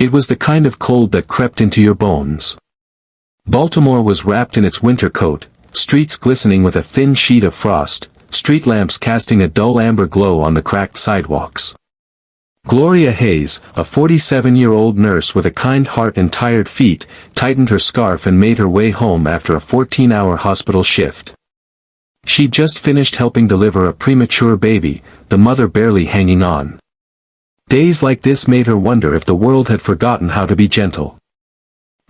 It was the kind of cold that crept into your bones. Baltimore was wrapped in its winter coat, streets glistening with a thin sheet of frost, street lamps casting a dull amber glow on the cracked sidewalks. Gloria Hayes, a 47-year-old nurse with a kind heart and tired feet, tightened her scarf and made her way home after a 14-hour hospital shift. She'd just finished helping deliver a premature baby, the mother barely hanging on. Days like this made her wonder if the world had forgotten how to be gentle.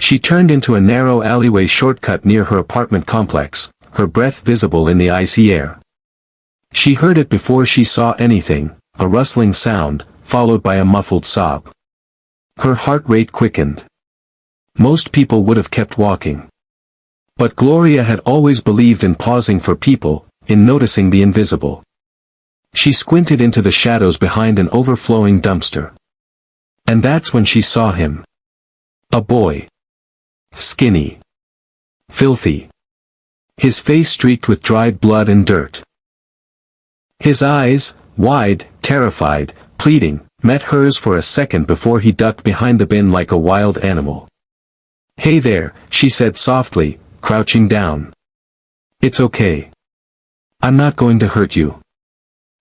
She turned into a narrow alleyway shortcut near her apartment complex, her breath visible in the icy air. She heard it before she saw anything, a rustling sound, followed by a muffled sob. Her heart rate quickened. Most people would have kept walking. But Gloria had always believed in pausing for people, in noticing the invisible. She squinted into the shadows behind an overflowing dumpster. And that's when she saw him. A boy. Skinny. Filthy. His face streaked with dried blood and dirt. His eyes, wide, terrified, pleading, met hers for a second before he ducked behind the bin like a wild animal. "Hey there," she said softly, crouching down. "It's okay. I'm not going to hurt you."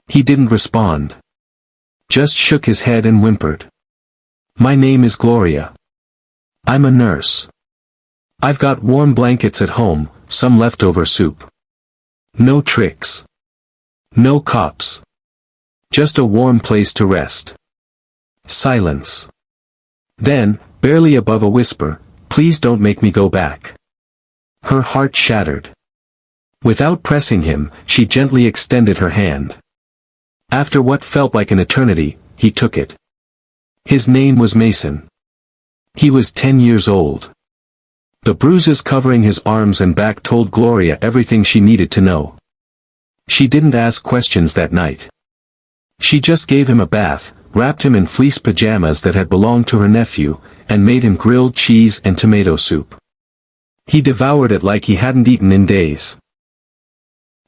He didn't respond. Just shook his head and whimpered. "My name is Gloria. I'm a nurse. I've got warm blankets at home, some leftover soup. No tricks. No cops. Just a warm place to rest." Silence. Then, barely above a whisper, "Please don't make me go back." Her heart shattered. Without pressing him, she gently extended her hand. After what felt like an eternity, he took it. His name was Mason. He was 10 years old. The bruises covering his arms and back told Gloria everything she needed to know. She didn't ask questions that night. She just gave him a bath, wrapped him in fleece pajamas that had belonged to her nephew, and made him grilled cheese and tomato soup. He devoured it like he hadn't eaten in days.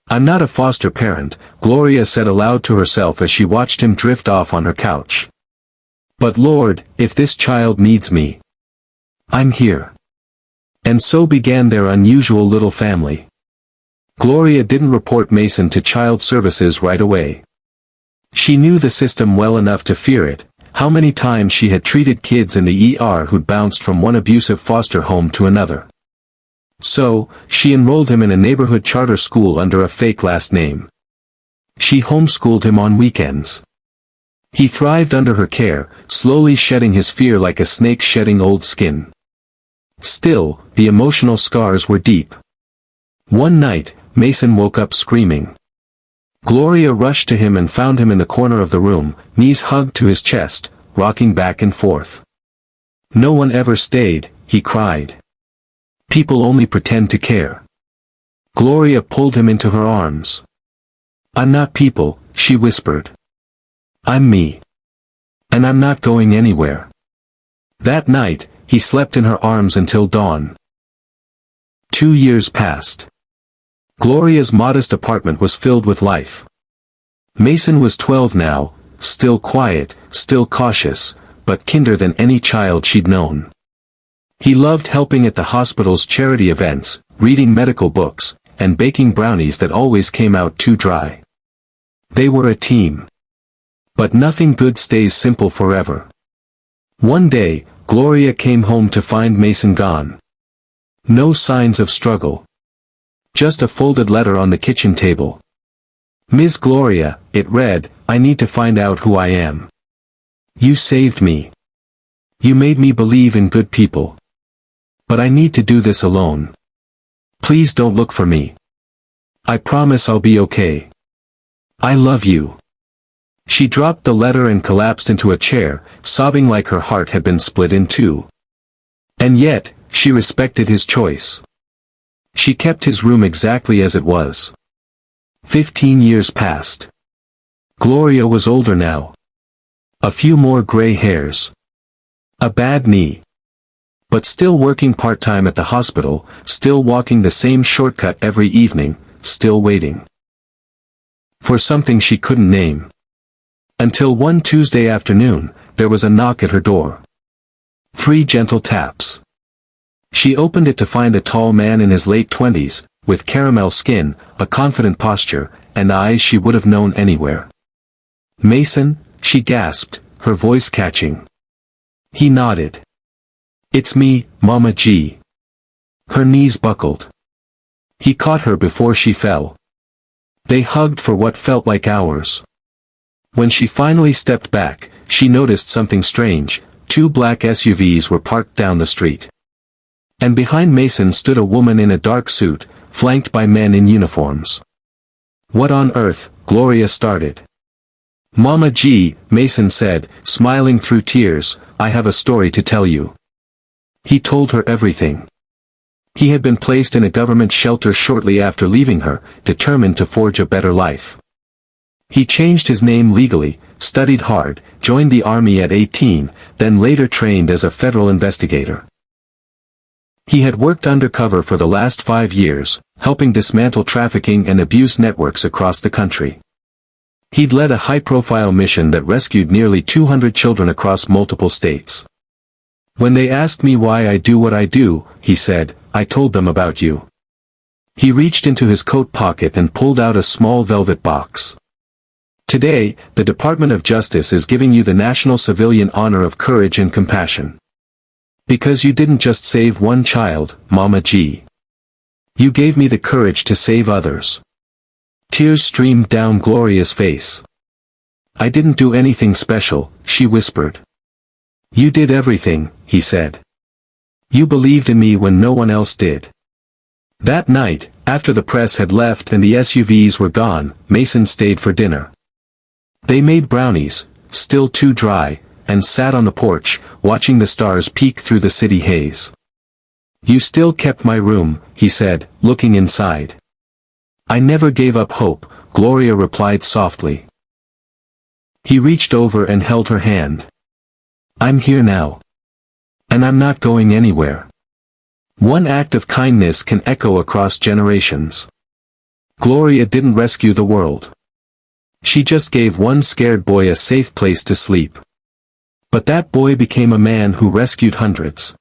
"I'm not a foster parent," Gloria said aloud to herself as she watched him drift off on her couch. "But Lord, if this child needs me, I'm here." And so began their unusual little family. Gloria didn't report Mason to child services right away. She knew the system well enough to fear it, how many times she had treated kids in the ER who'd bounced from one abusive foster home to another. So, she enrolled him in a neighborhood charter school under a fake last name. She homeschooled him on weekends. He thrived under her care, slowly shedding his fear like a snake shedding old skin. Still, the emotional scars were deep. One night, Mason woke up screaming. Gloria rushed to him and found him in the corner of the room, knees hugged to his chest, rocking back and forth. "No one ever stayed," he cried. "People only pretend to care." Gloria pulled him into her arms. "I'm not people," she whispered. "I'm me. And I'm not going anywhere." That night, he slept in her arms until dawn. 2 years passed. Gloria's modest apartment was filled with life. Mason was 12 now, still quiet, still cautious, but kinder than any child she'd known. He loved helping at the hospital's charity events, reading medical books, and baking brownies that always came out too dry. They were a team. But nothing good stays simple forever. One day, Gloria came home to find Mason gone. No signs of struggle. Just a folded letter on the kitchen table. "Ms. Gloria," it read, "I need to find out who I am. You saved me. You made me believe in good people. But I need to do this alone. Please don't look for me. I promise I'll be okay. I love you." She dropped the letter and collapsed into a chair, sobbing like her heart had been split in two. And yet, she respected his choice. She kept his room exactly as it was. 15 years passed. Gloria was older now. A few more gray hairs. A bad knee. But still working part-time at the hospital, still walking the same shortcut every evening, still waiting. For something she couldn't name. Until one Tuesday afternoon, there was a knock at her door. 3 gentle taps. She opened it to find a tall man in his late 20s, with caramel skin, a confident posture, and eyes she would have known anywhere. "Mason?" she gasped, her voice catching. He nodded. "It's me, Mama G." Her knees buckled. He caught her before she fell. They hugged for what felt like hours. When she finally stepped back, she noticed something strange. 2 black SUVs were parked down the street. And behind Mason stood a woman in a dark suit, flanked by men in uniforms. "What on earth?" Gloria started. "Mama G," Mason said, smiling through tears, "I have a story to tell you." He told her everything. He had been placed in a government shelter shortly after leaving her, determined to forge a better life. He changed his name legally, studied hard, joined the army at 18, then later trained as a federal investigator. He had worked undercover for the last 5 years, helping dismantle trafficking and abuse networks across the country. He'd led a high-profile mission that rescued nearly 200 children across multiple states. "When they asked me why I do what I do," he said, "I told them about you." He reached into his coat pocket and pulled out a small velvet box. "Today, the Department of Justice is giving you the National Civilian Honor of Courage and Compassion. Because you didn't just save one child, Mama G. You gave me the courage to save others." Tears streamed down Gloria's face. "I didn't do anything special," she whispered. "You did everything," he said. "You believed in me when no one else did." That night, after the press had left and the SUVs were gone, Mason stayed for dinner. They made brownies, still too dry, and sat on the porch, watching the stars peek through the city haze. "You still kept my room," he said, looking inside. "I never gave up hope," Gloria replied softly. He reached over and held her hand. "I'm here now. And I'm not going anywhere." One act of kindness can echo across generations. Gloria didn't rescue the world. She just gave one scared boy a safe place to sleep. But that boy became a man who rescued hundreds.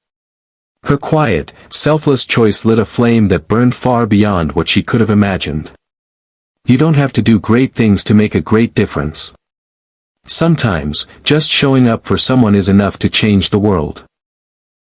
Her quiet, selfless choice lit a flame that burned far beyond what she could have imagined. You don't have to do great things to make a great difference. Sometimes, just showing up for someone is enough to change the world.